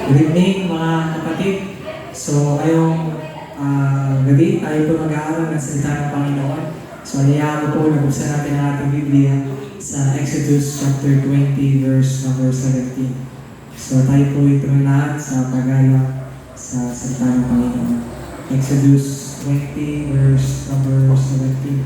Good evening mga kapatid. So ngayong gabi tayo po mag-aaral ng salita ng Panginoon. So aliyahan ko po na buksan natin ang ating Biblia sa Exodus chapter 20 verse number 17. So tayo po ito lahat sa pag-aaral sa salita ng Panginoon. Exodus 20 verse number 17.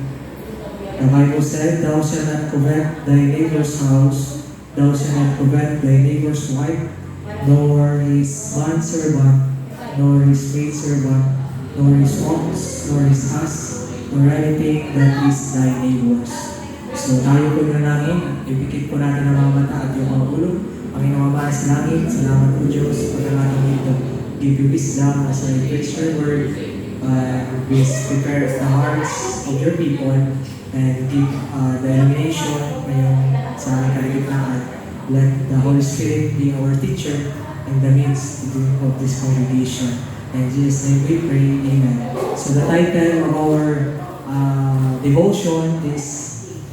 The Bible said, "Thou shalt not covet thy neighbor's house, thou shalt not covet thy neighbor's wife, nor his manservant, nor his maidservant, nor his ox, nor his ass, nor anything that is thy neighbor's." So tayo po nanalangin, ipikit po natin ang mga mata at yung mga ulo. Panginoon Ama sa langit, salamat po Diyos, pagkakalang ito. Give you wisdom as I preach your word. Please prepare the hearts of your people and give the illumination ngayong sa aming kaligtaan. Let the Holy Spirit be our teacher in the midst of this congregation. In Jesus' name we pray, Amen. So the title of our devotion this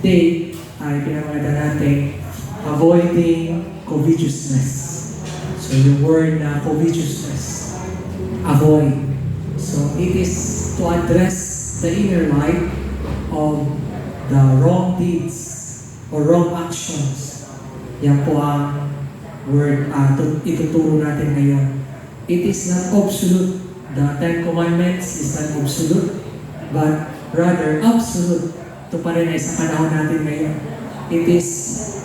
day ay pinamagatan natin, Avoiding Covetousness. So yung word na covetousness, avoid. So it is to address the inner life of the wrong deeds or wrong actions. Yan po ang word ituturo natin ngayon. It is not absolute. The Ten Commandments is not absolute, but rather absolute. Ito pa rin ay sa panahon natin ngayon. It is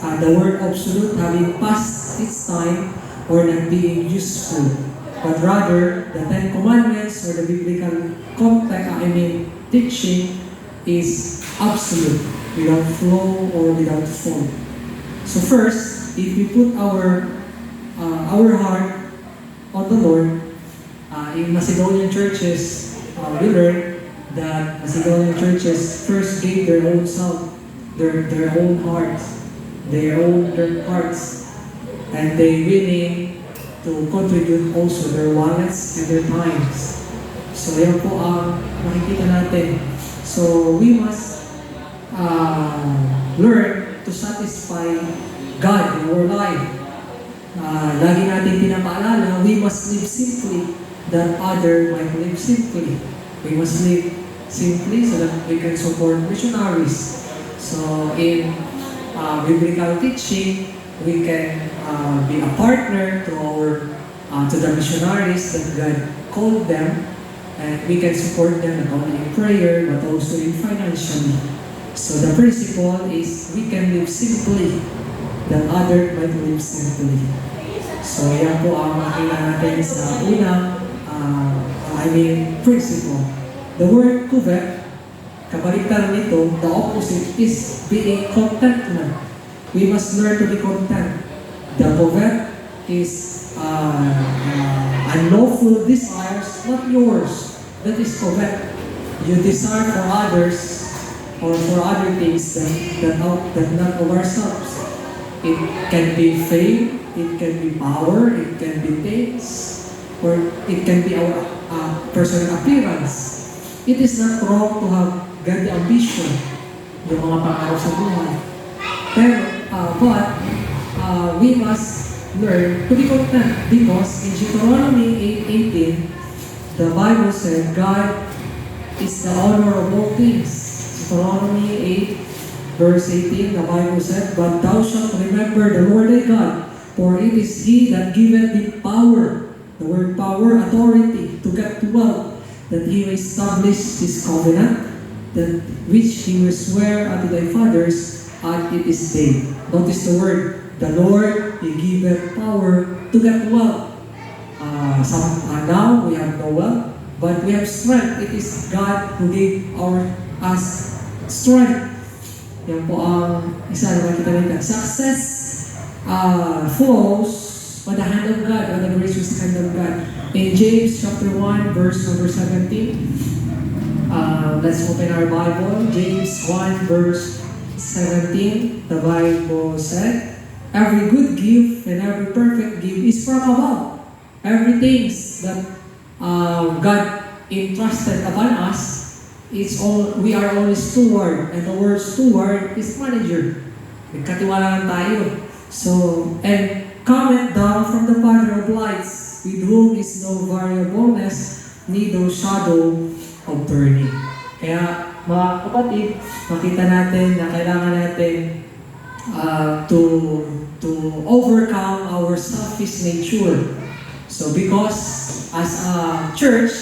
the word absolute having passed its time or not being useful. But rather, the Ten Commandments or the biblical context, teaching is absolute, without flaw or without fault. So first, if we put our heart on the Lord, in Macedonian churches, we learn that Macedonian churches first gave their own self, their own hearts, their hearts, and they willing to contribute also their wallets and their times. So yan po ang makikita natin. So we must learn to satisfy God in our life. Lagi natin pinapaalala, we must live simply that other might live simply. We must live simply so that we can support missionaries. So in biblical teaching, we can be a partner to the missionaries that God called them, and we can support them not only in prayer but also in financially. So the principle is we can live simply that other might live simply. So yan po ang makita natin sa unang principle. The word covet, kabaliktaran nito, the opposite is being contentment. We must learn to be content. The covet is unlawful desires, not yours. That is covet. You desire for others or for other things that not of ourselves. It can be fame, it can be power, it can be things, or it can be our personal appearance. It is not wrong to have godly ambition, yung mga pangarap sa buhay. Pero, but we must learn to be content because in Deuteronomy 8:18, the Bible said God is the owner of all things. Deuteronomy 8 verse 18, the Bible said, "But thou shalt remember the Lord thy God, for it is He that giveth thee power," the word power, authority, to get wealth, that He may establish His covenant, that which He will swear unto thy fathers, and it is day. Notice the word, the Lord, He giveth power to get wealth. Now we have no wealth, but we have strength. It is God who gave us strength. Yan po ang isa na makita natin. Success flows by the hand of God, by the gracious hand of God. In James chapter 1, verse number 17, let's open our Bible. James 1, verse 17, the Bible said, "Every good gift and every perfect gift is from above." Everything that God entrusted upon us, we are only steward, and the word steward is manager. Nagkatiwala lang tayo. So, and cometh down from the Father of lights, with whom is no variableness, neither shadow of turning. Kaya mga kapatid, makita natin na kailangan natin to overcome our selfish nature. So because as a church,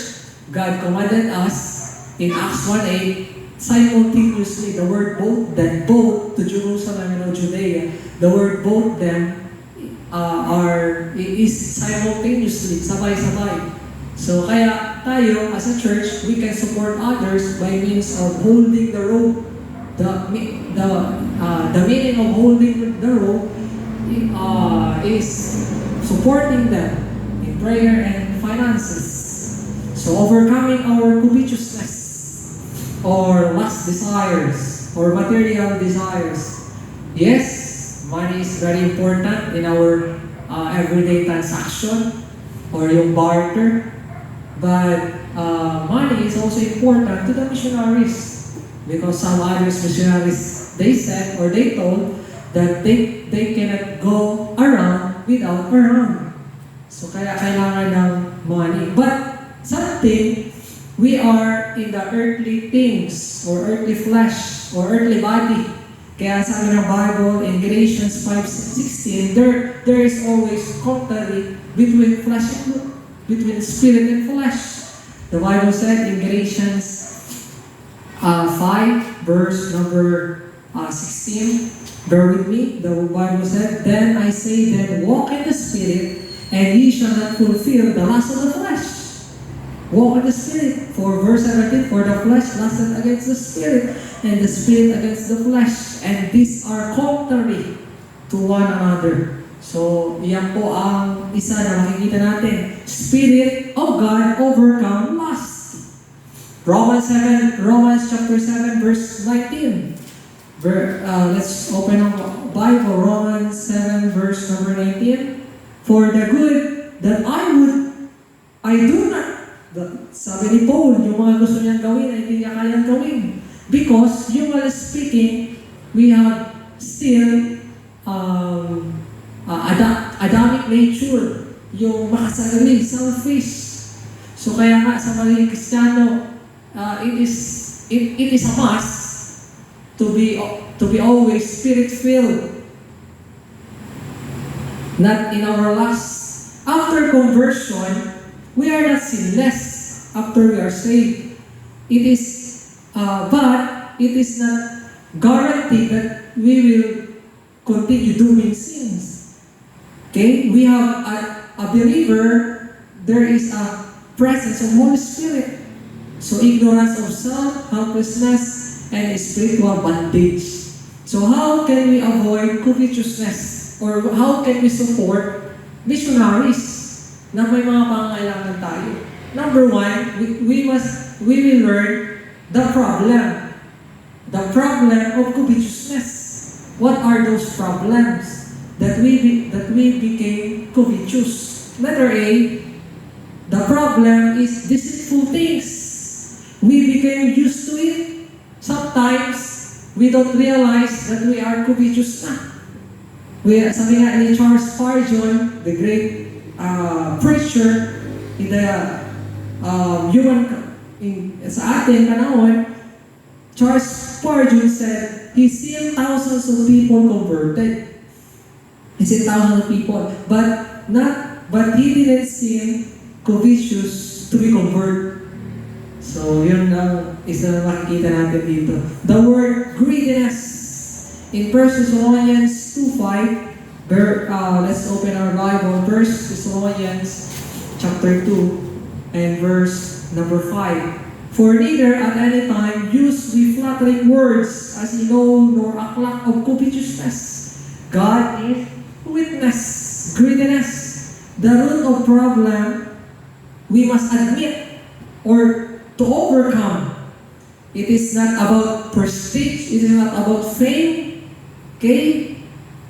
God commanded us in Acts 1:8, simultaneously, the word both to Jerusalem and Judea, the word both them is simultaneously, sabay-sabay. So kaya tayo as a church, we can support others by means of holding the rope. The meaning of holding the rope is supporting them in prayer and finances. So overcoming our covetousness or lust desires or material desires. Yes, money is very important in our everyday transaction or yung barter. But money is also important to the missionaries because some others missionaries, they said or they told that they cannot go around without around. So kaya kailangan ng money. But something, we are in the earthly things or earthly flesh or earthly body. Kaya sabi ng Bible in Galatians 5:16, there is always contrary between flesh and blood, between spirit and flesh. The Bible said in Galatians 5 verse number 16, bear with me, the Bible said, then I say then walk in the spirit, and ye shall not fulfill the lust of the flesh. Walk in the spirit. For verse 17, for the flesh lusteth against the spirit, and the spirit against the flesh, and these are contrary to one another. So, yan po ang isa na makikita natin. Spirit of God overcome lust. Romans chapter 7, verse 19. Let's open our Bible, Romans 7, verse number 19. For the good that I do not. Sabi ni Paul, yung mga gusto niyang gawin ay hindi niya kayang gawin. Because, humanly speaking, we have still Adamic nature, yung makasarili, selfish. So kaya nga sa mga Kristiyano, it is a must to be always spirit-filled. Not in our lust. After conversion, we are not sinless after we are saved. It is, but it is not guaranteed that we will continue doing sins. Okay? We have a believer, there is a presence of Holy Spirit. So ignorance of self, helplessness, and spiritual bondage. So how can we avoid covetousness? Or how can we support missionaries na may mga pangailangan tayo? Number one, we will learn the problem. The problem of covetousness. What are those problems that we became covetous? Letter A, the problem is deceitful things. We became used to it. Sometimes we don't realize that we are covetous na. Sabi nga ni Charles Spurgeon, the great preacher in the sa ating panahon, Charles Spurgeon said, he seen thousands of people converted. He seen thousands of people, but he didn't see covetous to be converted. So, yun ang isa na makikita natin dito. The word greediness in 1 Thessalonians 2:5. Let's open our Bible. 1 Thessalonians chapter 2 and verse number 5. For neither at any time use we flattering words, as ye know, nor a lack of covetousness. God is witness. Greediness. The root of problem we must admit or to overcome. It is not about prestige. It is not about fame. Okay?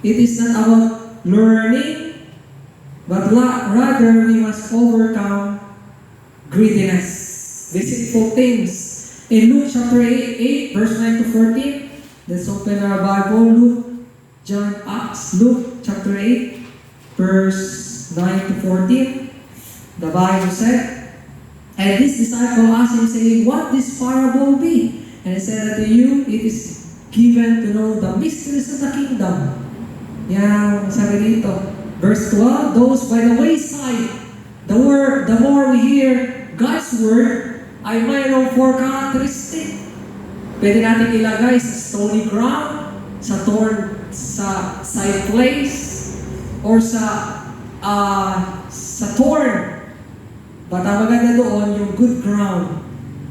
It is not about learning. But rather, we must overcome greediness. Deceitful things. In Luke chapter 8, verse 9 to 14, let's open our Bible. Luke chapter 8, verse 9 to 14. The Bible said, and this disciple asked him, saying, what this parable be? And he said unto you, it is given to know the mysteries of the kingdom. Yan, sabi dito. Verse 12, those by the wayside, the more we hear God's word, ay mayroong 4 characteristics. Pwede natin ilagay sa stony ground, sa thorn, sa side place, or sa thorn. But ang maganda doon, yung good ground.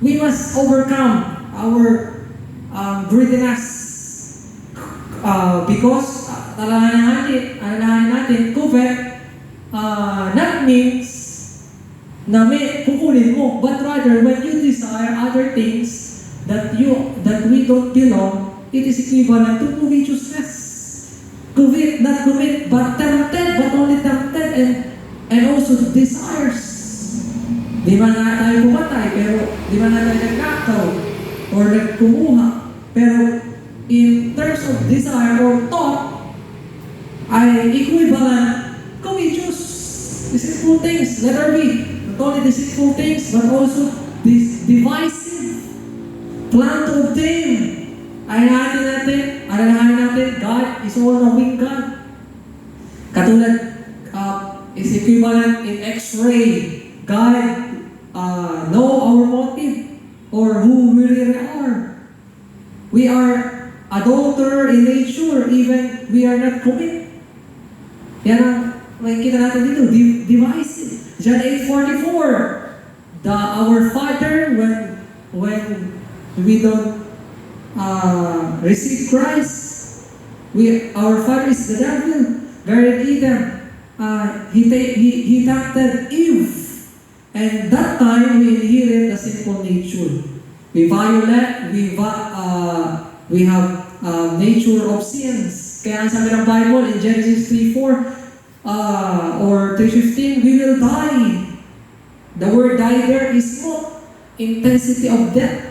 We must overcome our greediness because alalahanin natin, covet not means na may kukunin mo, but rather when you desire other things that we don't belong, it is equivalent to covetousness. Covet, not commit, but tempted, but only tempted, and also desires. Di man nga tayo pumatay, pero di man nga tayo nagkakaw or nagkumuha. Pero in terms of desire or thought, ay equivalent covetous. Deceitful things, letter B. Not only deceitful things, but also divisive. Plan to obtain. Alalahanin natin, God is all-knowing God. Katulad, is equivalent in X-ray. God know our motive or who we really are. We are adulterer in nature, even we are not commit. Yan ang makikita natin dito, divisive. John 8:44, our Father, when we don't receive Christ, our Father is the devil. Garden Eden, he tempted Eve. And that time, we inherit the sinful nature. We have nature of sins. Kaya sabi ng Bible in Genesis 3:4 or 3:15, we will die. The word die there is not intensity of death.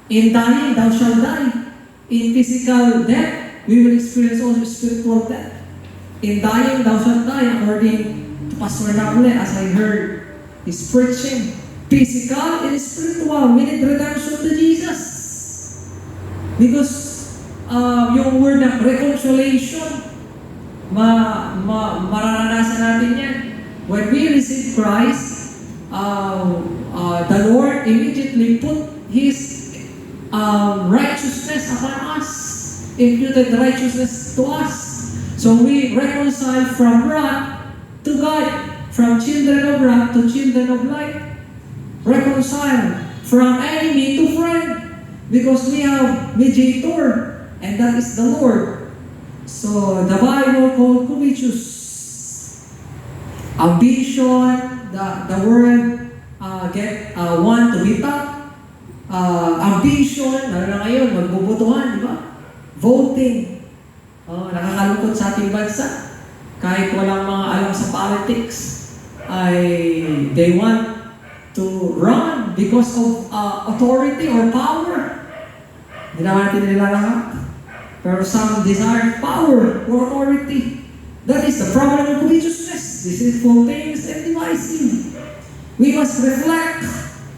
In dying, thou shalt die. In physical death, we will experience also spiritual death. In dying, thou shalt die, according to Pastor Nable, as I heard his preaching. Physical and spiritual. We need redemption to Jesus. Because yung word na reconciliation, mararanasan natin yan. When we receive Christ, the Lord immediately put His righteousness upon us, imputed righteousness to us. So we reconcile from wrath to God, from children of wrath to children of light. Reconcile from enemy to friend, because we have mediator, and that is the Lord. So the Bible called covetous. Ambition, the word want to be top. Ambition, na ngayon, magbubutuhan, di ba? Voting. Nakakalungkot sa ating bansa. Kahit walang mga alam sa politics, they want to run because of authority or power. Hindi naman natin nilalahat. Pero some desire power or authority. That is the problem of covetousness. Deceitful things and divisive. We must reflect.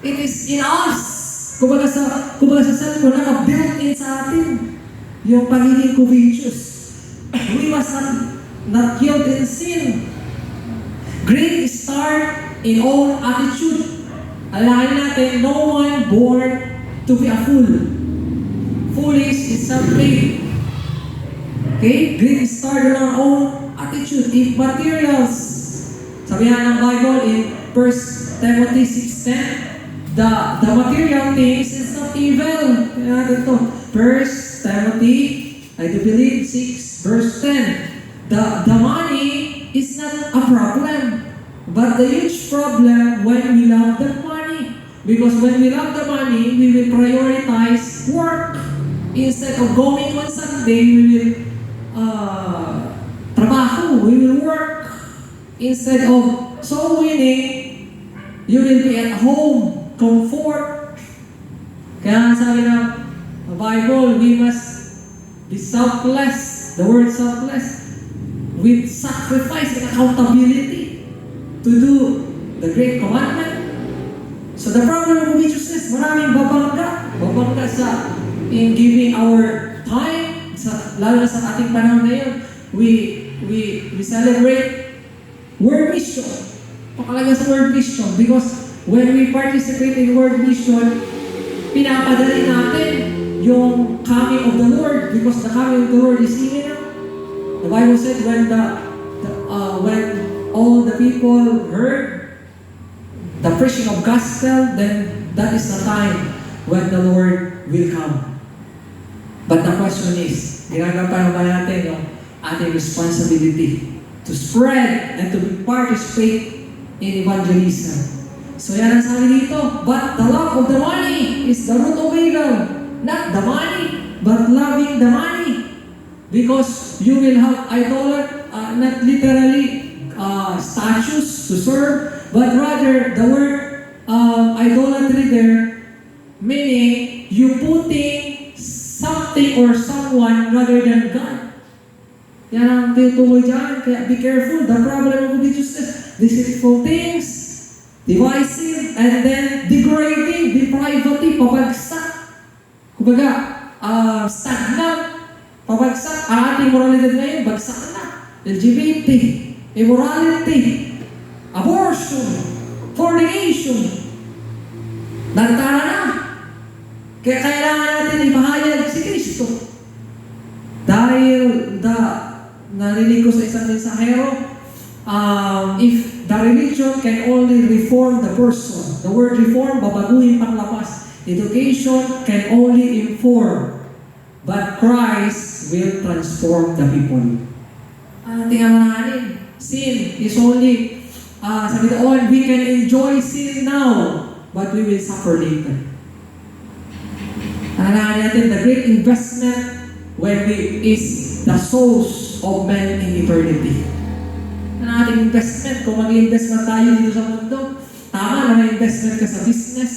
It is in us. Kumbaga sa self ko, naka-built in sa atin yung pagiging covetous. We must not yield in sin. Great start in all attitude. Alahin natin, no one born to be a fool. Foolish is something. Okay? Great start in our own attitude. If materials, sabihan ng Bible in 1 Timothy 6:10, the material things is not evil. Kaya natin ito. 1 Timothy, I do believe, 6 verse 10. The money is not a problem, but the huge problem when we love the money. Because when we love the money, we will prioritize work. Instead of going on Sunday, we will trabaho, we will work. Instead of soul winning, you will be at home, comfort. Kaya sabi ng Bible, we must be selfless. The word selfless, with sacrifice and accountability to do the great commandment. So the problem of covetousness, maraming babangga sa in giving our time, lalo na sa ating panahon ngayon, we celebrate World Mission. Pakalaga sa World Mission because when we participate in World Mission, pinapadali natin yung coming of the Lord because the coming of the Lord is imminent. The Bible said when when all the people heard the preaching of gospel, then that is the time when the Lord will come. But the question is, ginagampanan ba natin yung ating responsibility to spread and to participate in evangelism? So yan ang sabi dito, but the love of the money is the root of evil. Not the money, but loving the money. Because you will have not literally statues to serve, but rather the word idolatry there, meaning you putting something or someone rather than God. Yan ang tinutukoy dyan. Kaya be careful. The problem of covetousness, deceitful things, divisive, and then degrading, depravity, pabagsak. Kumbaga, stagnant, pabagsak. Ang ating moralidad ngayon, bagsak na. LGBT, immorality, abortion, fornication. Nagtara na. Kaya kailangan natin ipahayag si Kristo. Dahil narinig ko sa isang mensahero, if the religion can only reform the person, the word reform, babaguhin panglapas. Education can only inform, but Christ will transform the people. Tingnan natin, sin is only, sabi doon, we can enjoy sin now, but we will suffer later. Alalahan natin, the great investment when is the souls of men in eternity. Ang ating investment, kung mag-invest man tayo dito sa mundo, tama na may investment ka sa business,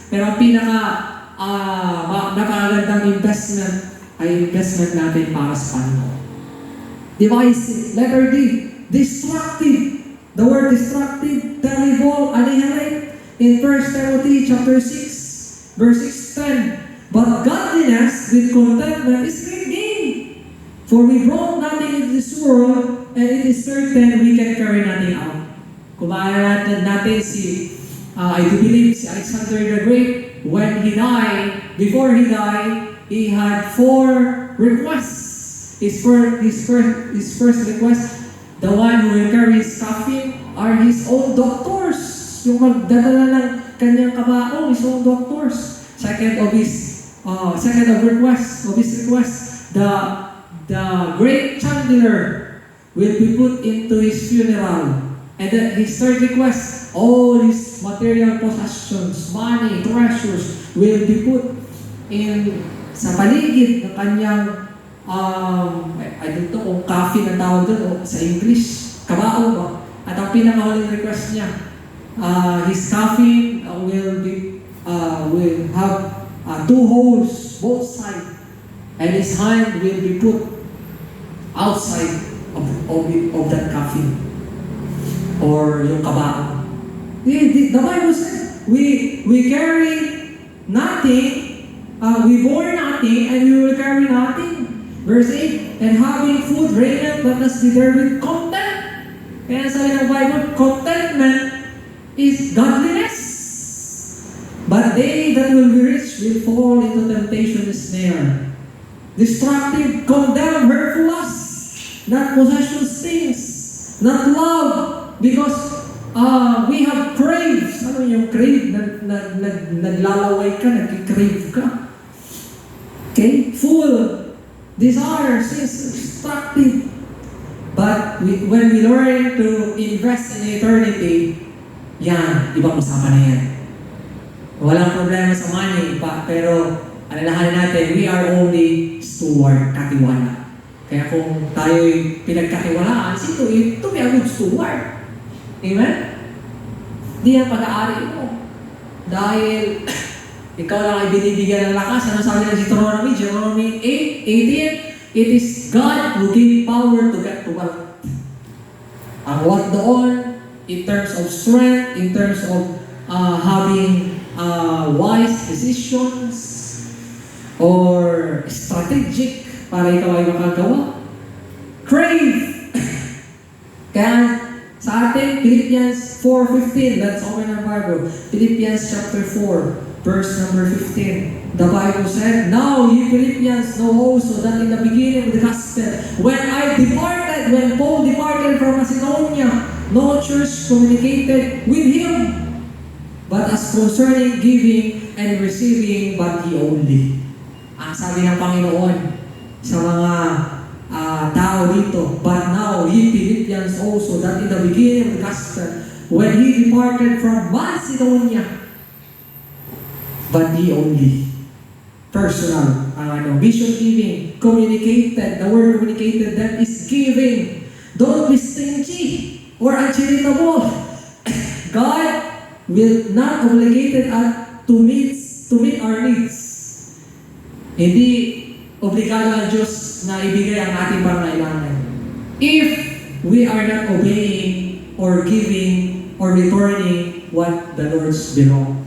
pero ang napakagandang investment ay investment natin para sa Panginoon. Divisive, letter D, destructive. The word destructive, terrible, annihilate. In 1 Timothy chapter 6, verse 6-10, but godliness with contentment is great gain. For we brought nothing into this world, and it is certain we can carry nothing out. Kung maalala natin I do believe si Alexander the Great, when he died, before he died, he had 4 requests. His first request, the one who will carry his coffin are his own doctors. Yung magdadala ng kanyang kabaong, his own doctors. Second of his request, the great chandelier will be put into his funeral. And then his third request, all his material possessions, money, treasures, will be put in sa paligid ng kanyang I don't know kung coffee na tawag doon o sa English, kabao ba? At ang pinakahuling request niya, his coffin will have 2 holes both sides, and his hand will be put outside of that coffin or yung kabao. The Bible says we carry nothing, we bore nothing, and we will carry nothing. Verse 8, and having food, raiment, let us be there with content. Kaya sabi ng Bible, contentment is godliness. But they that will be rich will fall into temptation and snare. Destructive, condemn, hurtful lust, not possessions things, not love, because we have craves. Ano yung crave? Naglalaway ka, nagkikrave ka. Okay? Full desires is destructive. But when we learn to invest in eternity, yan, ibang usapan na yan. Walang problema sa money, pero alalahanin natin, we are only steward, katiwala. Kaya kung tayo'y pinagkatiwalaan, ito be a good steward. Amen? Di ang pag-aari mo. Dahil ikaw lang ay binibigyan ng lakas. Ano sabi ng Deuteronomy 8:18? It is God who gave power to get to wealth. Ang wealth doon in terms of strength, in terms of having wise decisions, or strategic para ikaw ay makagawa. Crave! Kaya sa atin, Philippians 4:15, let's open our Bible. Philippians chapter 4, verse number 15. The Bible said, "Now ye Philippians know also that in the beginning of the gospel, when Paul departed from Macedonia, no church communicated with him, but as concerning giving and receiving, but he only." Ang sabi ng Panginoon sa mga tao dito, "But now ye Philippians also that in the beginning of the gospel, when he departed from Macedonia, but he only." Personal, mission giving, communicated, the word communicated, that is giving. Don't be stingy or uncharitable. God will not obligated us to meet our needs. Hindi obligado ang Diyos na ibigay ang ating pangailangan. If we are not obeying or giving or returning what the Lord's belong.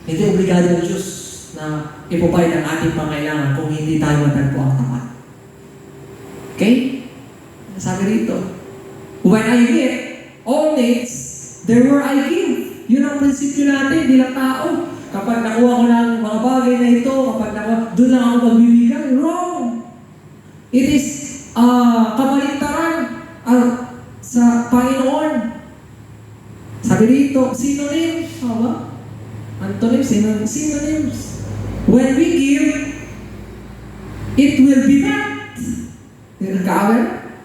Hindi obligado ang Diyos na ipupay ang ating pangailangan kung hindi tayo matagpo ang tapat. Okay? Sabi rito, when I get all needs, therefore I give. Yun ang prinsipyo natin bilang tao. Kapag nakuha ko ng mga bagay na ito, doon lang ako magbibigay. Wrong! It is kabaliktaran sa Panginoon. Sabi rito, synonyms. Antonyms, synonyms. When we give, it will be met.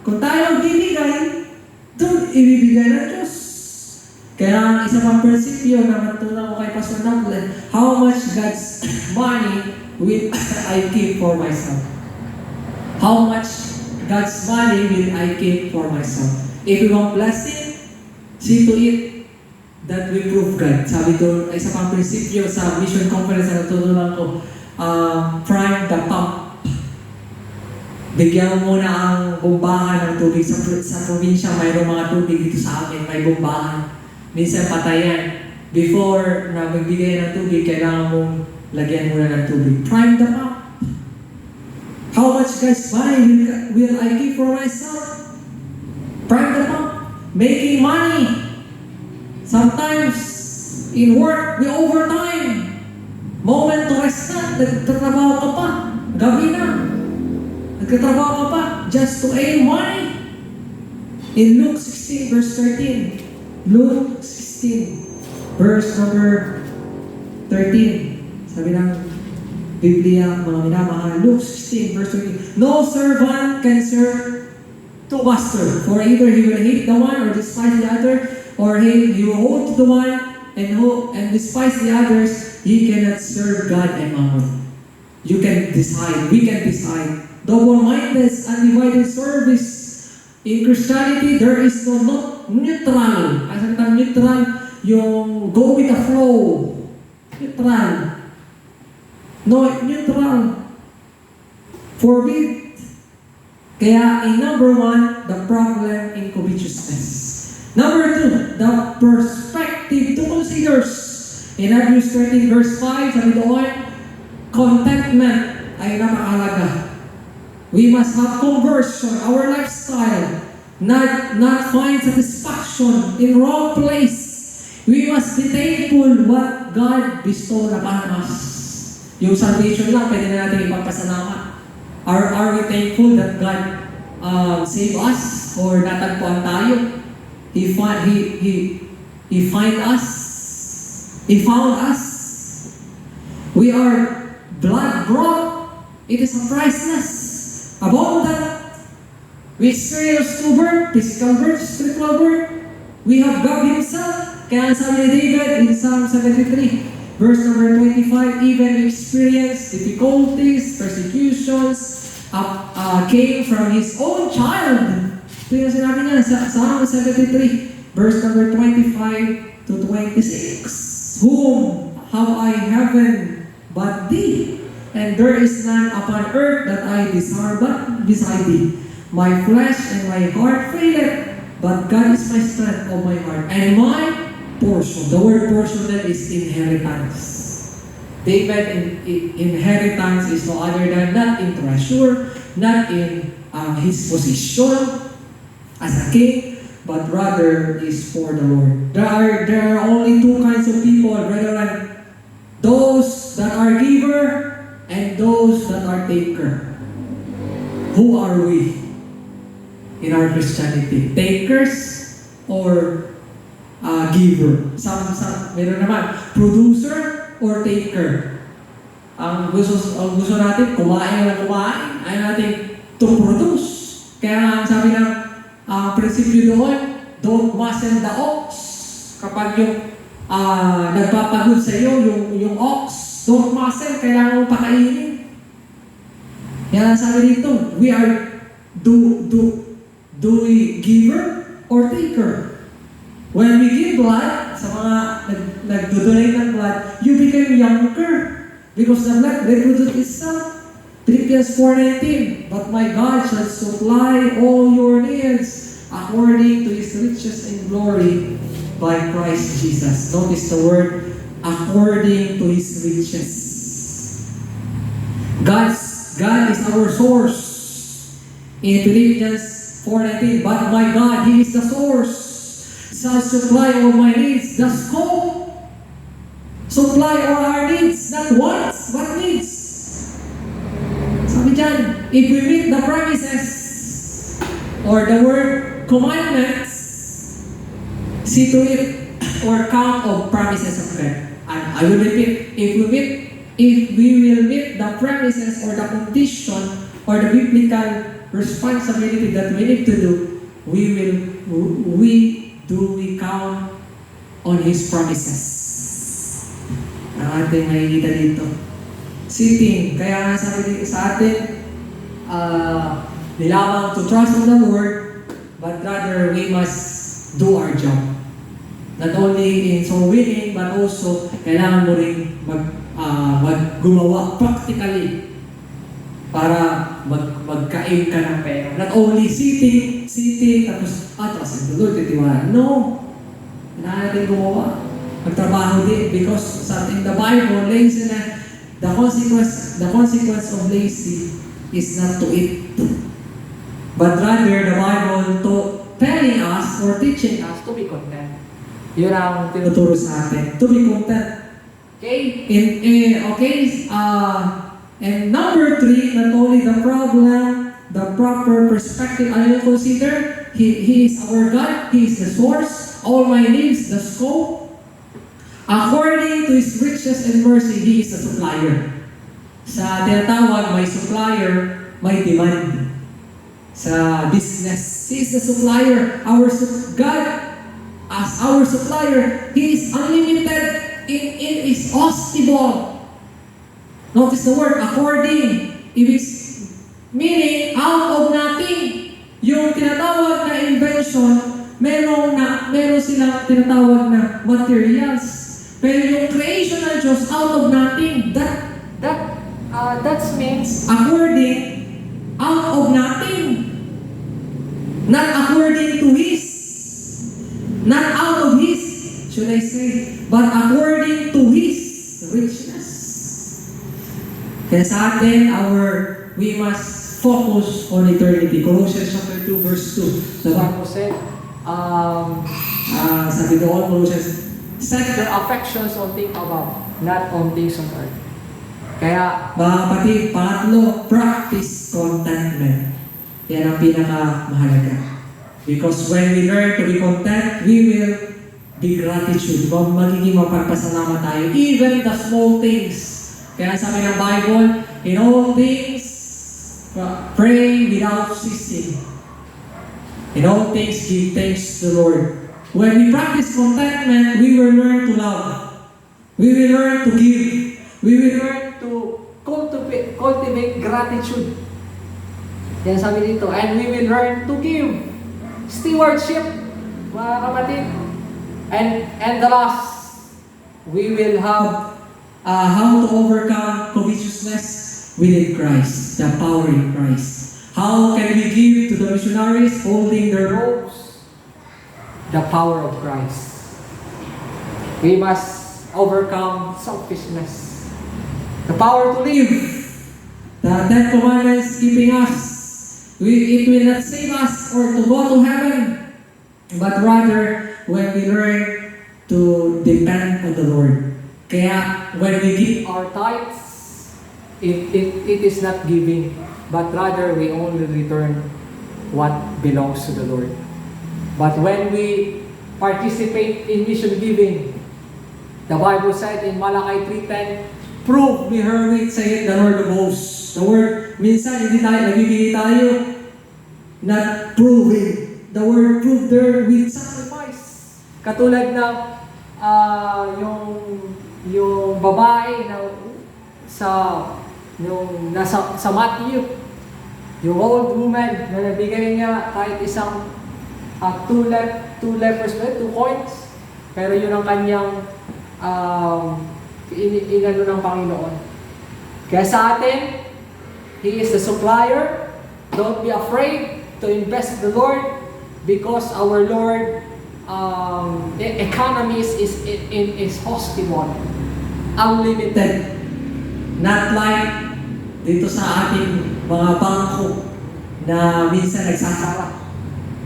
Kung tayo magbibigay, doon ibibigay ng Diyos. Kaya ang isa pang prinsipyo na matutunan ko kay Pastor Dumbledore, how much God's money will I keep for myself? How much God's money will I keep for myself? If you want blessing, see to it that we prove God. Sabi ko, isa pang prinsipyo sa mission conference na natutunan ko, prime the pump. Bigyan mo muna ang bombahan ng tubig sa probinsya. Mayroong mga tubig dito sa amin, may bombahan. Minsan patayan. Before na magbigay ng tubig, kailangan mong lagyan muna ng tubig. Prime the pump. How much God's money will I give for myself? Prime the pump. Making money. Sometimes, in work, we overtime. Moment to rest na, nagtatrabaho ka pa. Gabi na. Nagtatrabaho ka pa just to earn money. In Luke 16, verse 13. Luke 16, verse number 13. Sabi ng Biblia, mga minamahal, Luke 16, verse 13. No servant can serve two masters, for either he will hate the one or despise the other, or he will hold to the one and despise the others. He cannot serve God and Mammon. You can decide. We can decide. Double-minded, undivided service. In Christianity, there is no neutral. As ang neutral, yung go with the flow. Neutral. No, neutral. Forbid. Kaya, in number one, the problem in covetousness. Number two, the perspective to consider. In Hebrews 13 verse 5, sabi doon, contentment ay napakahalaga. We must have conversion, our lifestyle, not find satisfaction in wrong place. We must be thankful what God bestowed upon us. Yung salvation lang, pwede na natin ipagpasalamat. Are we thankful that God saved us or natagpuan tayo? He found us. We are blood brought. It is a priceless. Above that, we experience two birth, physical birth, spiritual birth. We have God Himself. Kaya sabi ni David in Psalm 73, verse number 25, even we experience difficulties, persecutions, came from His own child. Ito yung sinabi niya sa Psalm 73, verse number 25 to 26. Whom have I heaven but Thee? And there is none upon earth that I desire but beside Thee. My flesh and my heart faileth, but God is my strength of my heart and my portion. The word portion then is inheritance. David inheritance is no other than not in treasure, not in his position as a king, but rather is for the Lord. There are only two kinds of people, brethren. Those that are giver and those that are taker. Who are we in our Christianity? Takers or giver? Meron naman, producer or taker? Ang gusto natin, kumain na kumain. Ayaw natin to produce. Kaya nga sabi ng prinsipyo doon, don't muscle the ox. Kapag yung nagpapagod sa iyo, yung ox, don't muscle, kailangan mo pakainin. Yan ang sabi dito, we are do we giver or taker? When we give blood, sa mga nagdodonate ng blood, you become younger because the blood reproduces itself. Philippians 4:19, but my God shall supply all your needs according to His riches and glory by Christ Jesus. Notice the word, according to His riches. God is our source. In Philippians 4:19, but my God, He is the source, shall supply all my needs. The scope, supply all our needs, not wants, but needs. Sabi dyan, if we meet the promises, or the word commandments, see to it, or count of promises of God. And I will repeat, if we will meet the promises or the condition or the biblical responsibility that we need to do, we count on His promises. Ang ating makikita dito. Sitting, kaya nga sabi sa atin, nilamang to trust in the Lord, but rather we must do our job. Not only in soul winning, but also kailangan mo rin gumawa practically para magkain ka ng pera. Not only sitting, tapos trust in the Lord, titiwala. No! Kailangan natin gumawa. Magtrabaho din because in the Bible, lazy na the consequence of lazy is not to eat, but rather the Bible telling us or teaching us to be content. Yun ang tinuturo sa atin, to be content. Okay? And number 3, not only the problem, the proper perspective. I will consider He is our God. He is the source. All my needs, the scope. According to His riches and mercy, He is the supplier. Sa tinatawag, may supplier, may demand. Sa business, He is the supplier. God, as our supplier, He is unlimited in His hospitable. Notice the word, according. It is meaning out of nothing. Yung tinatawag na invention, meron silang tinatawag na materials. Pero yung creation ng Diyos out of nothing, that means according, out of nothing. Not according to His, not out of His, should I say, but according to His richness. Kaya sa atin, we must focus on eternity. Colossians chapter 2, verse 2. The Bible said, sabi doon, Colossians, set their affections on things above, not on things on earth. Kaya, mga kapatid, pangatlo, practice contentment. Yan ang pinakamahalaga. Because when we learn to be content, we will be gratitude. Magiging mapagpasalamat tayo. Even the small things. Kaya sabi ng Bible, in all things, pray without ceasing. In all things, give thanks to the Lord. When we practice contentment, we will learn to love. We will learn to give. We will learn to cultivate gratitude. Yan sabi dito. And we will learn to give. Stewardship, mga kapatid. And the last, we will have how to overcome covetousness. We need Christ, the power in Christ. How can we give to the missionaries holding their robes? the power of Christ. We must overcome selfishness. The power to live. The Ten Commandments keeping us. It will not save us or to go to heaven, but rather when we learn to depend on the Lord. Kaya when we give Our tithes, it is not giving, but rather we only return what belongs to the Lord. But when we participate in mission giving, the Bible said in Malachi 3:10, prove, we heard it say it, the Lord of hosts. The word, minsan hindi tayo, nagbibigay tayo, not proving. The word prove there with sacrifice. Katulad ng yung babae na sa Matthew, yung old woman na nabigay niya kahit isang two lepers, 2 coins, pero yun ang kanyang inano ng Panginoon. Kaya sa atin, He is the supplier. Don't be afraid to invest in the Lord because our Lord economy is hospitable, unlimited. Not like dito sa ating mga bangko na minsan nagsasara.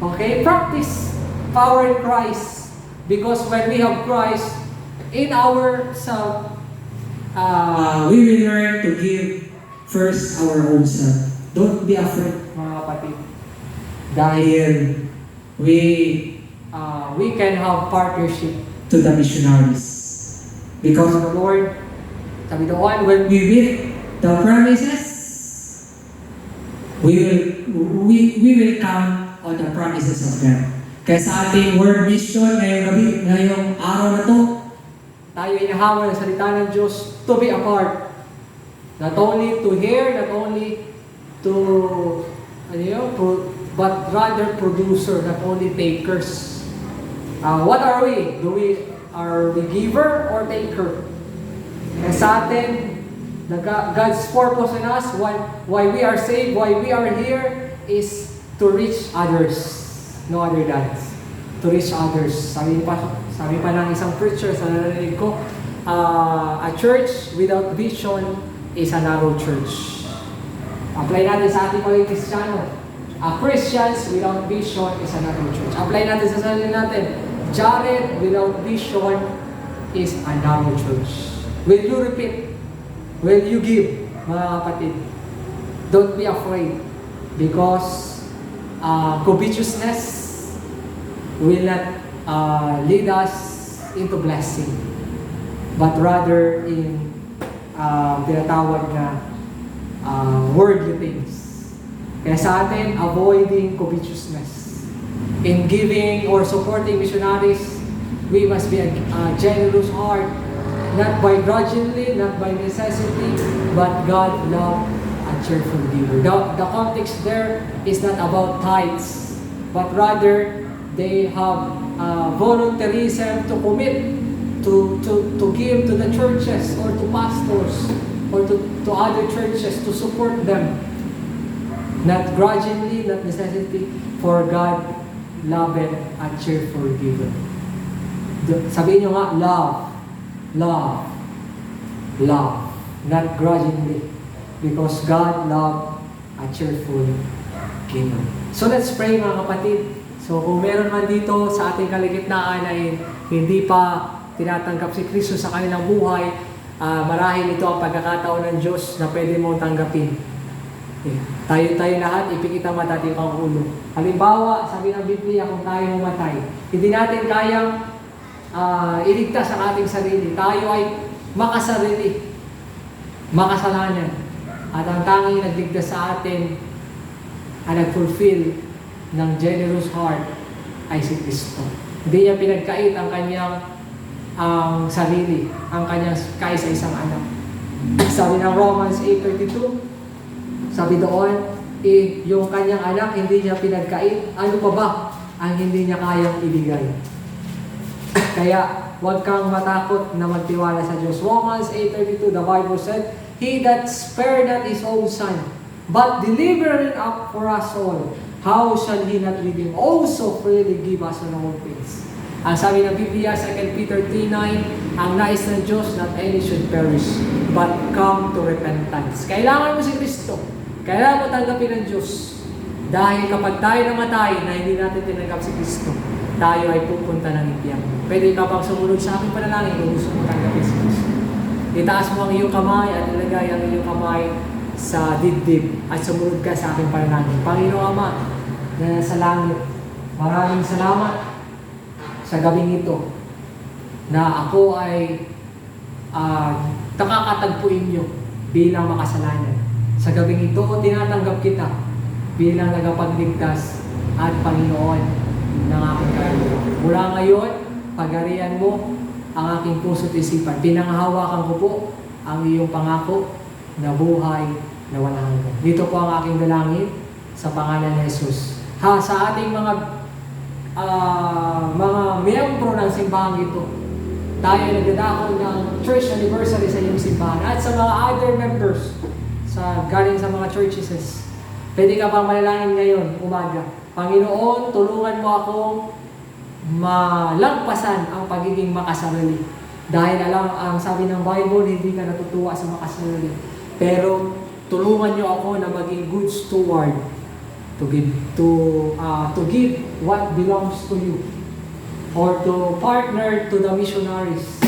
Okay? Practice power in Christ. Because when we have Christ in our self, we will learn to give first our own self. Don't be afraid, mga kapatid. dahil we can have partnership to the missionaries. because Because the Lord, sabi doon, when we read the promises, we will count on the promises of God. Kaya sa ating world mission ngayong araw na to, tayo inahawan ng salita ng Diyos to be a part. Not only to hear, not only to, but rather producer, not only takers. What are we? Are we giver or taker? Kaya sa atin, God's purpose in us, why we are saved, why we are here, is to reach others. No other than to reach others. Sabi pa ng isang preacher sa narinig ko, a church without vision is a narrow church. Apply natin sa ating mga Kristiyano. Christians without vision is a narrow church. Apply natin sa sarili natin. Jared without vision is a narrow church. Will you repeat? Will you give, mga kapatid? Don't be afraid because covetousness will not lead us into blessing, but rather in tinatawag na worldly things. Kaya sa atin, avoiding covetousness. In giving or supporting missionaries, we must be a generous heart, not by grudgingly, not by necessity, but God love a cheerful giver. The context there is not about tithes, but rather they have volunteerism to commit to give to the churches or to pastors or to other churches to support them. Not grudgingly, not necessity, for God loveth a cheerful giver. Sabihin nyo nga, love, not grudgingly, because God loved a cheerful giver. So let's pray, mga kapatid. So kung meron man dito sa ating kaligitnaan ay hindi pa tinatanggap si Kristo sa kanilang buhay, marahil ito ang pagkakataon ng Diyos na pwede mong tanggapin. Tayo lahat, ipikit ang mata, tiyak ang ulo. Halimbawa, sabi ng Biblia, kung tayo mamatay, hindi natin kayang iligtas ang ating sarili. Tayo ay makasarili, makasalanan. At ang tanging nagligtas sa atin, ang nag-fulfill ng generous heart ay si Kristo. Hindi niya pinagkait ang kanyang sarili, ang kanyang kaisa-isang anak. Sabi ng Romans 8:32, sabi doon, yung kanyang anak hindi niya pinagkait, ano pa ba ang hindi niya kayang ibigay? Kaya huwag kang matakot na magtiwala sa Diyos. Romans 8:32, the Bible said, He that spared not His own Son, but delivered Him up for us all, how shall He not with Him also freely give us on all things? Ang sabi ng Biblia, 2 Peter 3:9, ang nais ng Diyos, not any should perish, but come to repentance. Kailangan mo si Kristo. Kailangan mo tanggapin ng Diyos. Dahil kapag tayo namatay na hindi natin tinanggap si Kristo, tayo ay pupunta ng impyerno. Pwede ka pang sumunod sa aking panalangin kung gusto mo tanggapin si Kristo. Itaas mo ang iyong kamay at ilagay ang iyong kamay sa dibdib at sumunod ka sa aking panalangin. Panginoon Ama, na sa langit, maraming salamat sa gabing ito na ako ay nakakatagpuin niyo bilang makasalanan. Sa gabing ito, tinatanggap kita bilang nagapagligtas at Panginoon ng aking kaluluwa. Mula ngayon, pagarian mo ang aking puso't isipan. Pinanghahawakan ko po ang iyong pangako na buhay na walang hanggan. Dito po ang aking dalangin sa pangalan ni Jesus. Sa ating mga miyembro ng simbahan ito, tayo ay nagdadako ng church anniversary sa iyong simbahan at sa mga other members galing sa mga churches. Pwede ka pang manalangin ngayon, umaga. Panginoon, tulungan mo akong malagpasan ang pagiging makasarili. Dahil ang sabi ng Bible, hindi ka natutuwa sa makasarili. Pero tulungan niyo ako na maging good steward to give what belongs to you, or to partner to the missionaries.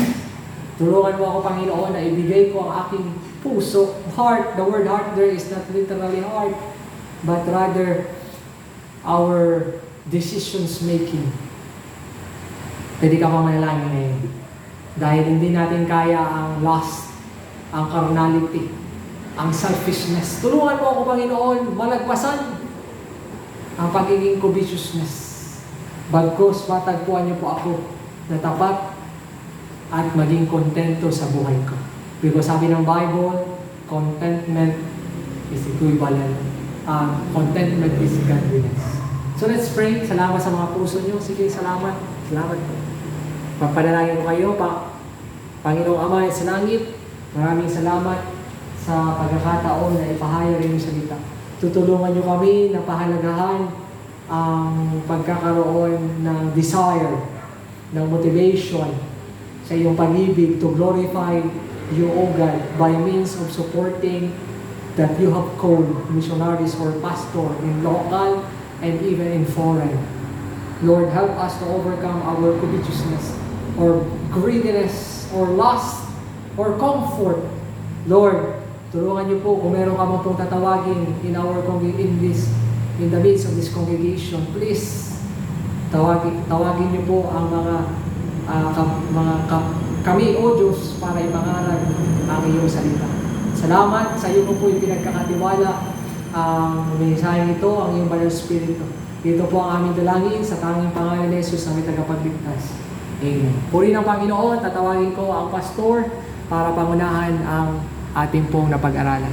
Tulungan mo ako, Panginoon, na ibigay ko ang aking puso, heart. The word heart there is not literally heart, but rather our decisions making. Pwede ka pang manalangin ngayon. Dahil hindi natin kaya ang lust, ang carnality, ang selfishness. Tulungan mo ako, Panginoon, malagpasan ang pagiging covetousness. Bagkus, matagpuan niyo po ako na tapat at maging kontento sa buhay ko. Because sabi ng Bible, contentment is equivalent. Contentment is godliness. So let's pray. Salamat sa mga puso niyo. Sige, salamat. Salamat po. Pagpanalangin ko kayo, Panginoong Ama sa langit, maraming salamat sa pagkakataon na ipahayag rin yung salita. Tutulungan niyo kami na pahalagahan ang pagkakaroon ng desire, ng motivation sa iyong pag-ibig to glorify you, O God, by means of supporting that you have called missionaries or pastor in local and even in foreign. Lord, help us to overcome our covetousness or greediness or lust or comfort. Lord, tulungan niyo po kung meron ka man pong tatawagin in the midst of this congregation. Please, tawagin niyo po ang kami, O Diyos, para ipangaral ang iyong salita. Salamat sa iyo po yung pinagkakatiwala ang mensaheng ito, ang iyong banal spirito. Ito po ang aming dalangin sa tanging pangalan ni Jesus na may tagapagligtas. Amen. Puri ng Panginoon, tatawagin ko ang pastor para pangunahan ang ating pong napag-aralan.